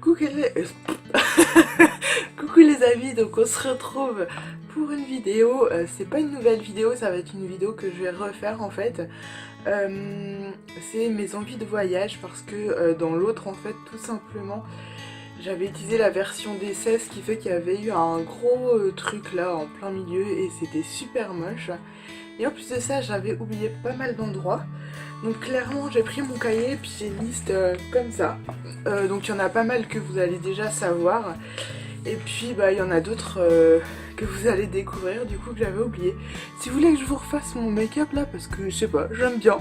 Coucou les... Coucou les amis, donc on se retrouve pour une vidéo, c'est pas une nouvelle vidéo, ça va être une vidéo que je vais refaire en fait. C'est mes envies de voyage parce que dans l'autre en fait tout simplement j'avais utilisé la version d'essai, ce qui fait qu'il y avait eu un gros truc là en plein milieu et c'était super moche. Et en plus de ça j'avais oublié pas mal d'endroits. Donc clairement j'ai pris mon cahier et puis j'ai une liste comme ça. Donc il y en a pas mal que vous allez déjà savoir. Et puis bah il y en a d'autres que vous allez découvrir du coup que j'avais oublié. Si vous voulez que je vous refasse mon make-up là, parce que je sais pas, j'aime bien,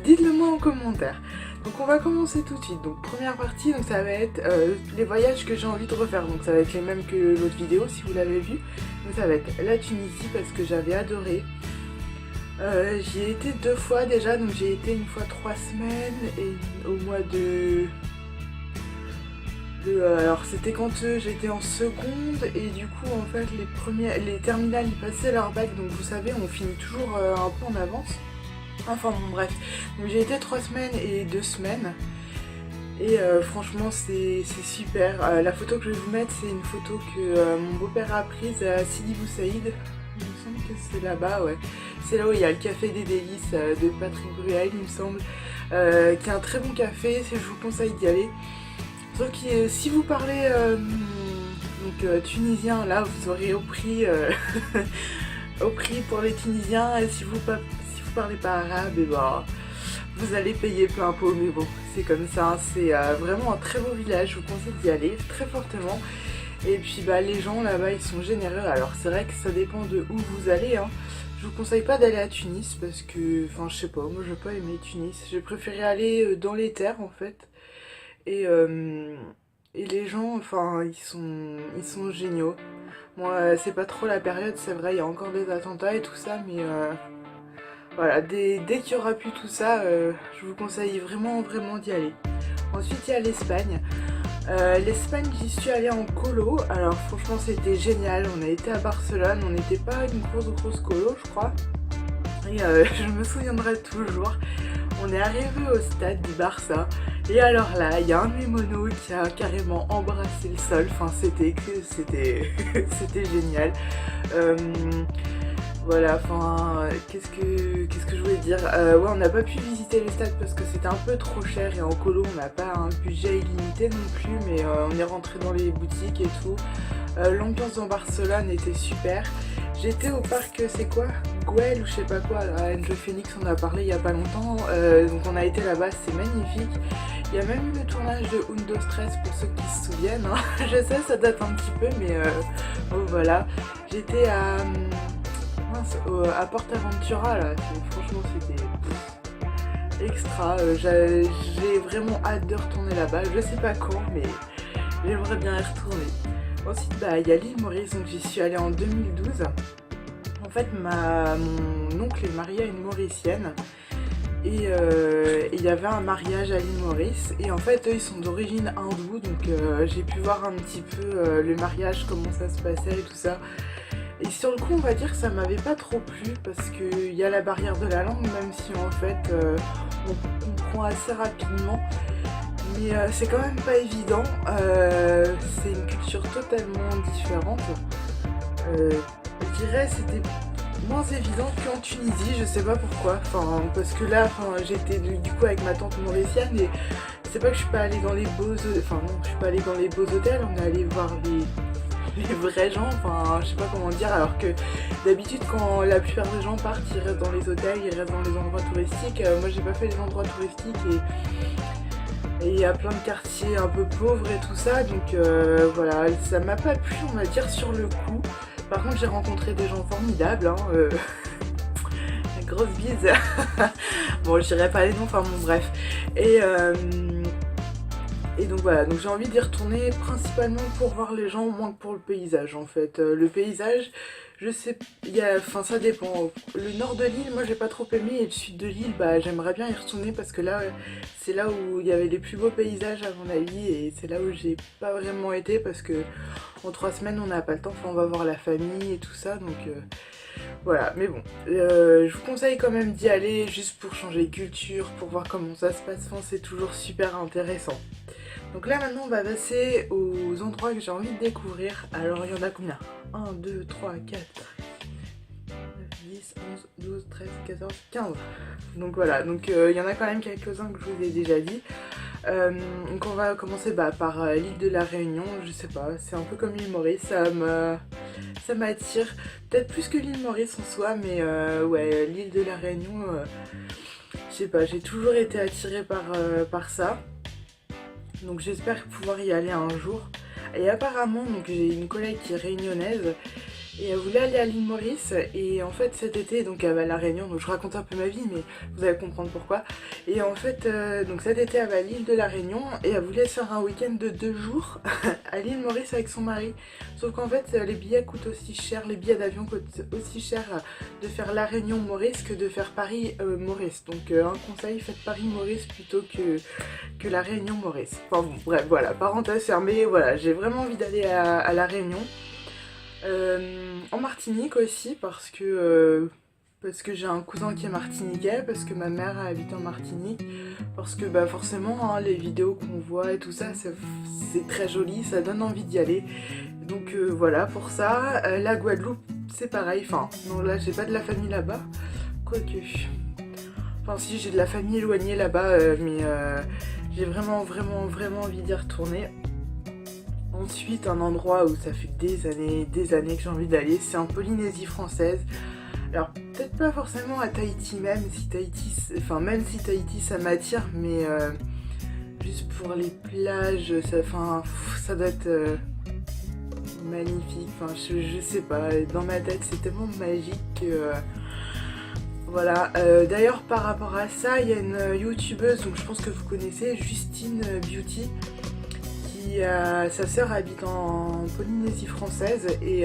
dites-le moi en commentaire. Donc on va commencer tout de suite. Donc première partie, donc ça va être les voyages que j'ai envie de refaire. Donc ça va être les mêmes que l'autre vidéo si vous l'avez vu. Donc ça va être la Tunisie parce que j'avais adoré. J'y ai été 2 fois déjà, donc j'ai été une fois 3 semaines et au mois de alors c'était quand j'étais en seconde et du coup en fait les terminales ils passaient leur bac, donc vous savez on finit toujours un peu en avance. Enfin bon bref, donc j'ai été 3 semaines et 2 semaines et franchement c'est super. La photo que je vais vous mettre c'est une photo que mon beau-père a prise à Sidi Bou Saïd. Il me semble que c'est là-bas, ouais. C'est là où il y a le café des délices de Patrick Bruel, il me semble, qui est un très bon café, je vous conseille d'y aller. Sauf que si vous parlez tunisien, là vous aurez au prix, au prix pour les Tunisiens, et si vous parlez pas arabe, et bah, vous allez payer plein pot, mais bon, c'est comme ça, c'est vraiment un très beau village, je vous conseille d'y aller très fortement. Et puis bah les gens là-bas ils sont généreux, alors c'est vrai que ça dépend de où vous allez, hein. Je vous conseille pas d'aller à Tunis parce que, enfin je sais pas, moi j'ai pas aimé Tunis, j'ai préféré aller dans les terres en fait. Et, et les gens, enfin ils sont géniaux. Moi c'est pas trop la période, c'est vrai, il y a encore des attentats et tout ça, mais voilà, dès qu'il y aura plus tout ça, je vous conseille vraiment d'y aller. Ensuite il y a l'Espagne. L'Espagne, j'y suis allée en colo, alors franchement c'était génial, on a été à Barcelone, on n'était pas une grosse colo je crois, et je me souviendrai toujours, on est arrivé au stade du Barça, et alors là, il y a un de mes monos qui a carrément embrassé le sol, enfin c'était génial. Voilà, enfin, qu'est-ce que je voulais dire, ouais, on n'a pas pu visiter le stade parce que c'était un peu trop cher et en colo on n'a pas un budget illimité non plus, mais on est rentré dans les boutiques et tout. L'ambiance dans Barcelone était super. J'étais au parc, c'est quoi, Güell ou je sais pas quoi, là, Angel Phoenix on a parlé il y a pas longtemps, donc on a été là-bas, c'est magnifique. Il y a même eu le tournage de Undo Stress pour ceux qui se souviennent, hein. Je sais ça date un petit peu, mais bon voilà. J'étais à PortAventura là, franchement c'était extra, j'ai vraiment hâte de retourner là-bas, je sais pas quand mais j'aimerais bien y retourner. Ensuite bah il y a l'île Maurice, donc j'y suis allée en 2012. En fait mon oncle est marié à une Mauricienne et il y avait un mariage à l'île Maurice et en fait eux ils sont d'origine hindoue, donc j'ai pu voir un petit peu le mariage, comment ça se passait et tout ça. Et sur le coup on va dire que ça m'avait pas trop plu parce qu'il y a la barrière de la langue, même si en fait on comprend assez rapidement. Mais c'est quand même pas évident, c'est une culture totalement différente. Je dirais c'était moins évident qu'en Tunisie, je sais pas pourquoi. Enfin, parce que là j'étais du coup avec ma tante mauricienne et c'est pas que je suis pas allée dans les beaux... Enfin non, je suis pas allée dans les beaux hôtels, on est allé voir les vrais gens, enfin je sais pas comment dire, alors que d'habitude quand la plupart des gens partent ils restent dans les hôtels, ils restent dans les endroits touristiques. Moi j'ai pas fait les endroits touristiques et il y a plein de quartiers un peu pauvres et tout ça, donc voilà, ça m'a pas plu on va dire sur le coup. Par contre j'ai rencontré des gens formidables, hein, grosse bise. Bon je dirais pas les noms, enfin bon bref. Et donc voilà, donc j'ai envie d'y retourner principalement pour voir les gens, moins que pour le paysage en fait. Le paysage, je sais, enfin ça dépend. Le nord de l'île, moi j'ai pas trop aimé, et le sud de l'île, bah j'aimerais bien y retourner parce que là, c'est là où il y avait les plus beaux paysages à mon avis, et c'est là où j'ai pas vraiment été parce que en 3 semaines on n'a pas le temps, enfin on va voir la famille et tout ça, donc voilà. Mais bon, je vous conseille quand même d'y aller juste pour changer de culture, pour voir comment ça se passe, enfin, c'est toujours super intéressant. Donc là maintenant on va passer aux endroits que j'ai envie de découvrir. Alors il y en a combien? 1, 2, 3, 4, 9, 10, 11, 12, 13, 14, 15. Donc voilà, donc il y en a quand même quelques-uns que je vous ai déjà dit. Donc on va commencer par l'île de la Réunion. Je sais pas, c'est un peu comme l'île Maurice, ça m'attire. Peut-être plus que l'île Maurice en soi, mais ouais, l'île de la Réunion, je sais pas, j'ai toujours été attirée par ça. Donc j'espère pouvoir y aller un jour. Et apparemment, donc j'ai une collègue qui est réunionnaise et elle voulait aller à l'île Maurice, et en fait cet été donc elle va à la Réunion, donc je raconte un peu ma vie mais vous allez comprendre pourquoi. Et en fait donc cet été elle va à l'île de la Réunion et elle voulait se faire un week-end de 2 jours à l'île Maurice avec son mari. Sauf qu'en fait les billets coûtent aussi cher, les billets d'avion coûtent aussi cher de faire la Réunion Maurice que de faire Paris Maurice. Donc un conseil, faites Paris Maurice plutôt que la Réunion Maurice. Enfin bon, bref, voilà, parenthèse fermée, voilà, j'ai vraiment envie d'aller à la Réunion. En Martinique aussi parce que j'ai un cousin qui est martiniquais, parce que ma mère habite en Martinique, parce que bah forcément hein, les vidéos qu'on voit et tout ça c'est très joli, ça donne envie d'y aller. Donc voilà pour ça. La Guadeloupe c'est pareil, enfin non là j'ai pas de la famille là-bas, quoique, enfin si j'ai de la famille éloignée là-bas mais j'ai vraiment envie d'y retourner. Ensuite, un endroit où ça fait des années que j'ai envie d'aller, c'est en Polynésie française. Alors peut-être pas forcément à Tahiti, même si Tahiti ça m'attire, mais juste pour les plages, ça doit être magnifique. Enfin, je sais pas, dans ma tête c'est tellement magique que voilà. D'ailleurs par rapport à ça, il y a une youtubeuse, donc je pense que vous connaissez, Justine Beauty. Sa sœur habite en Polynésie française et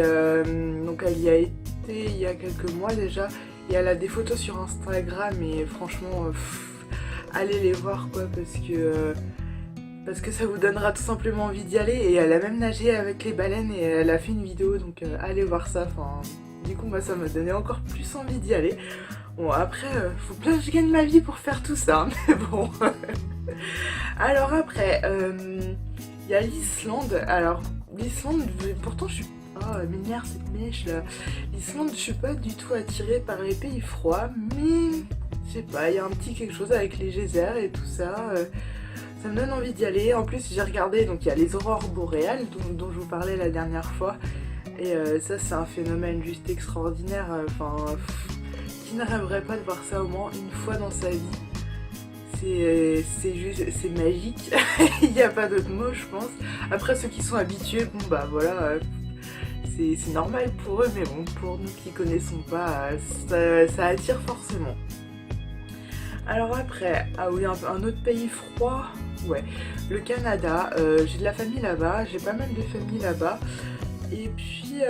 donc elle y a été il y a quelques mois déjà, et elle a des photos sur Instagram et franchement allez les voir quoi, parce que ça vous donnera tout simplement envie d'y aller. Et elle a même nagé avec les baleines et elle a fait une vidéo, donc allez voir ça. Enfin, du coup moi ça m'a donné encore plus envie d'y aller. Bon après faut bien que je gagne ma vie pour faire tout ça, mais bon. Alors après il y a l'Islande. Alors l'Islande, pourtant je suis... Oh m'énerve cette mèche là. L'Islande, je suis pas du tout attirée par les pays froids, mais je sais pas, il y a un petit quelque chose avec les geysers et tout ça. Ça me donne envie d'y aller. En plus j'ai regardé, donc il y a les aurores boréales dont je vous parlais la dernière fois. Et ça c'est un phénomène juste extraordinaire. Enfin, qui ne rêverait pas de voir ça au moins une fois dans sa vie? C'est magique. Il n'y a pas d'autre mot je pense. Après ceux qui sont habitués, bon bah voilà, c'est normal pour eux, mais bon pour nous qui connaissons pas, ça attire forcément. Alors après, ah oui, un autre pays froid, ouais, le Canada. J'ai de la famille là-bas, j'ai pas mal de famille là-bas. Et puis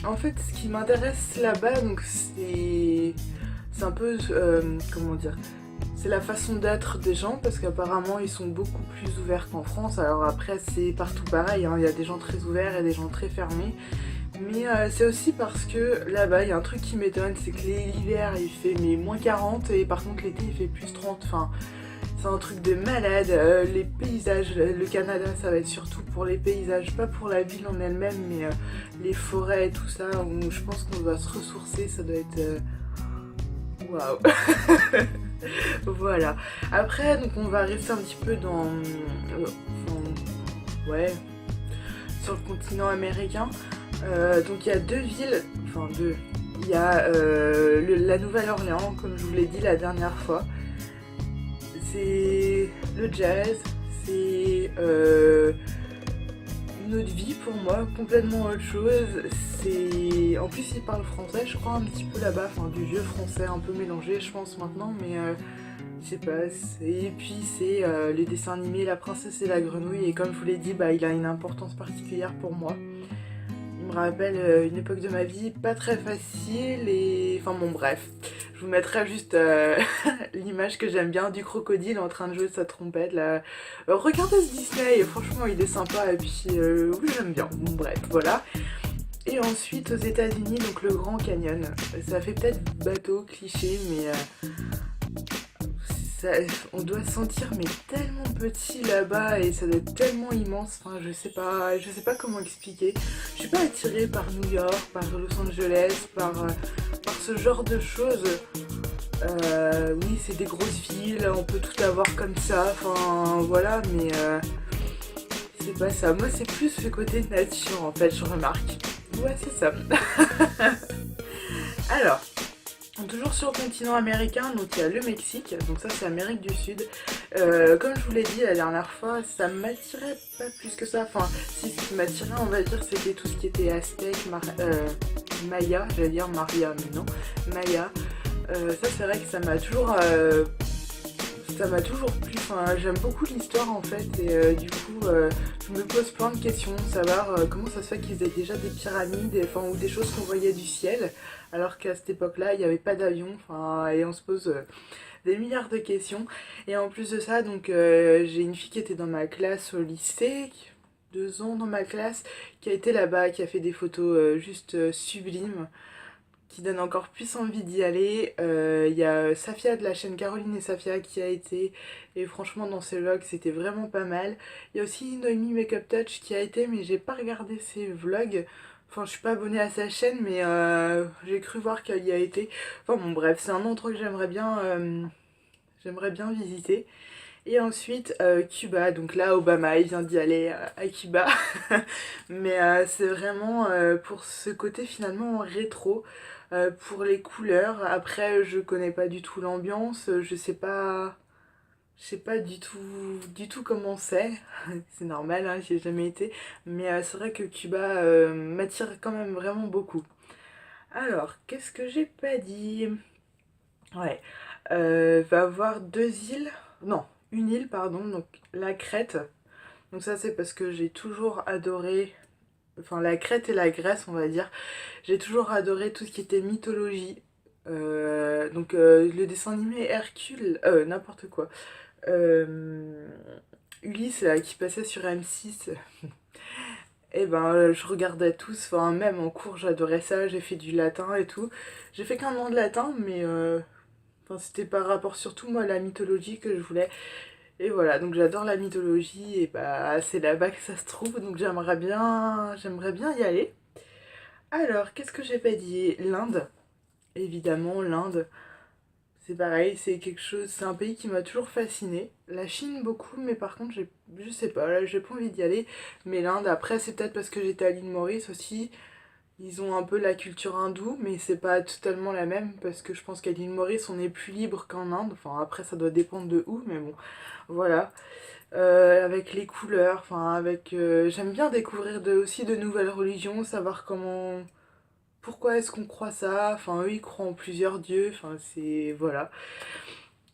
en fait ce qui m'intéresse là-bas, donc c'est un peu comment dire, c'est la façon d'être des gens, parce qu'apparemment ils sont beaucoup plus ouverts qu'en France. Alors après c'est partout pareil, hein. Il y a des gens très ouverts et des gens très fermés. Mais c'est aussi parce que là-bas il y a un truc qui m'étonne, c'est que l'hiver il fait mais moins 40 et par contre l'été il fait plus 30. Enfin c'est un truc de malade. Les paysages, le Canada ça va être surtout pour les paysages, pas pour la ville en elle-même, mais les forêts et tout ça, où je pense qu'on va se ressourcer, ça doit être... Waouh. Voilà. Après donc on va rester un petit peu dans... ouais, sur le continent américain. Donc il y a deux villes, enfin deux. Il y a la Nouvelle-Orléans, comme je vous l'ai dit la dernière fois. C'est le jazz, c'est une autre vie pour moi, complètement autre chose. En plus ils parlent français je crois un petit peu là-bas, enfin du vieux français un peu mélangé je pense maintenant, mais je sais pas. Et puis c'est les dessins animés La Princesse et la Grenouille, et comme je vous l'ai dit, bah, il a une importance particulière pour moi. Il me rappelle une époque de ma vie pas très facile, et enfin bon bref, je vous mettrai juste l'image que j'aime bien du crocodile en train de jouer de sa trompette là. Regardez ce Disney, franchement il est sympa, et puis oui j'aime bien, bon bref voilà. Et ensuite aux États-Unis, donc le Grand Canyon, ça fait peut-être bateau, cliché, mais ça, on doit se sentir mais tellement petit là-bas et ça doit être tellement immense. Enfin, je sais pas comment expliquer. Je suis pas attirée par New York, par Los Angeles, par ce genre de choses. Oui, c'est des grosses villes, on peut tout avoir comme ça. Enfin, voilà, mais c'est pas ça. Moi, c'est plus ce côté nature en fait, je remarque. Ouais, c'est ça. Alors. Toujours sur le continent américain, donc il y a le Mexique, donc ça c'est Amérique du Sud. Comme je vous l'ai dit la dernière fois, ça m'attirait pas plus que ça. Enfin, si ce qui m'attirait, on va dire, c'était tout ce qui était aztèque, maya, j'allais dire Maria, mais non, maya. Ça c'est vrai que ça m'a toujours plu. Enfin, j'aime beaucoup l'histoire en fait, et du coup, je me pose plein de questions, savoir comment ça se fait qu'ils aient déjà des pyramides, enfin, ou des choses qu'on voyait du ciel, alors qu'à cette époque-là, il n'y avait pas d'avion. Enfin, et on se pose des milliards de questions. Et en plus de ça, donc, j'ai une fille qui était dans ma classe au lycée, 2 ans dans ma classe, qui a été là-bas, qui a fait des photos juste sublimes, qui donne encore plus envie d'y aller. Il y a Safia de la chaîne Caroline et Safia qui a été, et franchement dans ses vlogs c'était vraiment pas mal. Il y a aussi Noémie Makeup Touch qui a été, mais j'ai pas regardé ses vlogs. Enfin, je suis pas abonnée à sa chaîne, mais j'ai cru voir qu'elle y a été. Enfin bon, bref, c'est un endroit que j'aimerais bien visiter. Et ensuite, Cuba, donc là, Obama, il vient d'y aller à Cuba. Mais c'est vraiment pour ce côté finalement rétro, pour les couleurs. Après, je connais pas du tout l'ambiance, je sais pas du tout comment c'est. C'est normal, hein, j'y ai jamais été. Mais c'est vrai que Cuba m'attire quand même vraiment beaucoup. Alors, qu'est-ce que j'ai pas dit? Ouais, va avoir 2 îles, non, une île, pardon, donc la Crète. Donc ça c'est parce que j'ai toujours adoré, enfin la Crète et la Grèce on va dire, j'ai toujours adoré tout ce qui était mythologie. Le dessin animé Hercule, n'importe quoi. Euh, Ulysse là, qui passait sur M6, et ben je regardais tous, enfin même en cours j'adorais ça, j'ai fait du latin et tout. J'ai fait qu'un an de latin, mais enfin, c'était par rapport surtout moi à la mythologie que je voulais. Et voilà, donc j'adore la mythologie et bah c'est là-bas que ça se trouve, donc j'aimerais bien y aller. Alors, qu'est-ce que j'ai pas dit? L'Inde, évidemment, l'Inde. C'est pareil, c'est quelque chose, c'est un pays qui m'a toujours fasciné. La Chine beaucoup, mais par contre, je sais pas, là j'ai pas envie d'y aller. Mais l'Inde, après, c'est peut-être parce que j'étais à l'île Maurice aussi. Ils ont un peu la culture hindoue, mais c'est pas totalement la même parce que je pense qu'à l'île Maurice on est plus libre qu'en Inde. Enfin, après, ça doit dépendre de où, mais bon, voilà. Avec les couleurs, enfin, j'aime bien découvrir aussi de nouvelles religions, savoir comment. Pourquoi est-ce qu'on croit ça? Enfin, eux ils croient en plusieurs dieux, enfin, c'est. Voilà.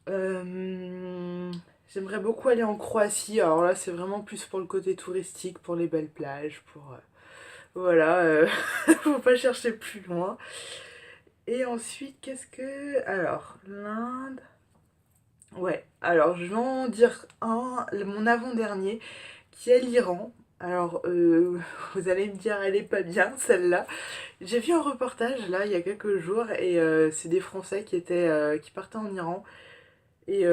Euh, J'aimerais beaucoup aller en Croatie, alors là, c'est vraiment plus pour le côté touristique, pour les belles plages, pour. Voilà, faut pas chercher plus loin. Et ensuite, qu'est-ce que. Alors, l'Inde. Ouais, alors je vais en dire mon avant-dernier, qui est l'Iran. Alors, vous allez me dire, elle est pas bien celle-là. J'ai vu un reportage là il y a quelques jours et c'est des Français qui partaient en Iran. Et,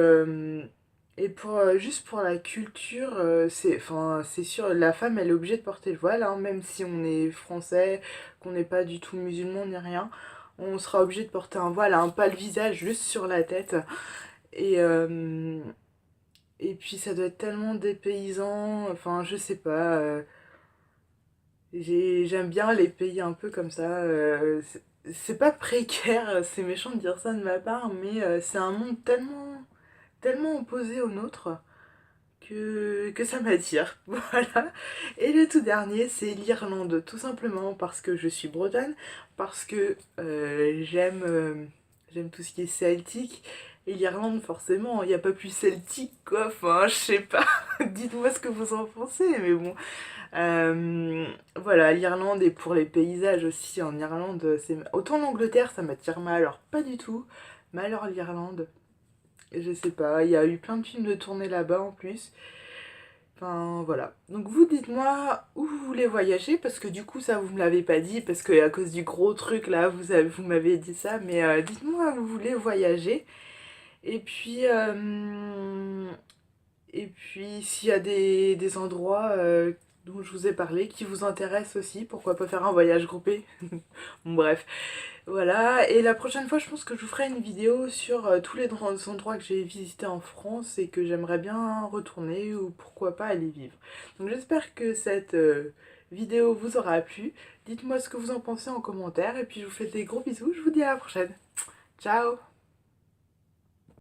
juste pour la culture, c'est sûr, la femme elle est obligée de porter le voile, hein, même si on est français, qu'on n'est pas du tout musulman ni rien. On sera obligé de porter un voile, hein, pas le visage, juste sur la tête. Et, et puis ça doit être tellement dépaysant, enfin je sais pas. J'aime bien les pays un peu comme ça. C'est pas précaire, c'est méchant de dire ça de ma part, mais c'est un monde tellement opposé au nôtre que ça m'attire. Voilà. Et le tout dernier, c'est l'Irlande, tout simplement parce que je suis bretonne, parce que j'aime tout ce qui est celtique. Et l'Irlande, forcément, il n'y a pas plus celtique, quoi. Enfin, je sais pas. Dites-moi ce que vous en pensez, mais bon. Voilà, l'Irlande et pour les paysages aussi. En Irlande, c'est autant l'Angleterre, ça m'attire mal, alors pas du tout. Mais alors l'Irlande, je sais pas. Il y a eu plein de films de tournée là-bas en plus. Enfin voilà. Donc vous dites-moi où vous voulez voyager parce que du coup ça vous me l'avez pas dit parce que à cause du gros truc là vous m'avez dit ça mais dites-moi où vous voulez voyager Et puis, s'il y a des endroits dont je vous ai parlé qui vous intéressent aussi, pourquoi pas faire un voyage groupé. Bon, bref, voilà. Et la prochaine fois, je pense que je vous ferai une vidéo sur tous les endroits que j'ai visités en France et que j'aimerais bien retourner ou pourquoi pas aller vivre. Donc j'espère que cette vidéo vous aura plu. Dites-moi ce que vous en pensez en commentaire et puis je vous fais des gros bisous. Je vous dis à la prochaine. Ciao!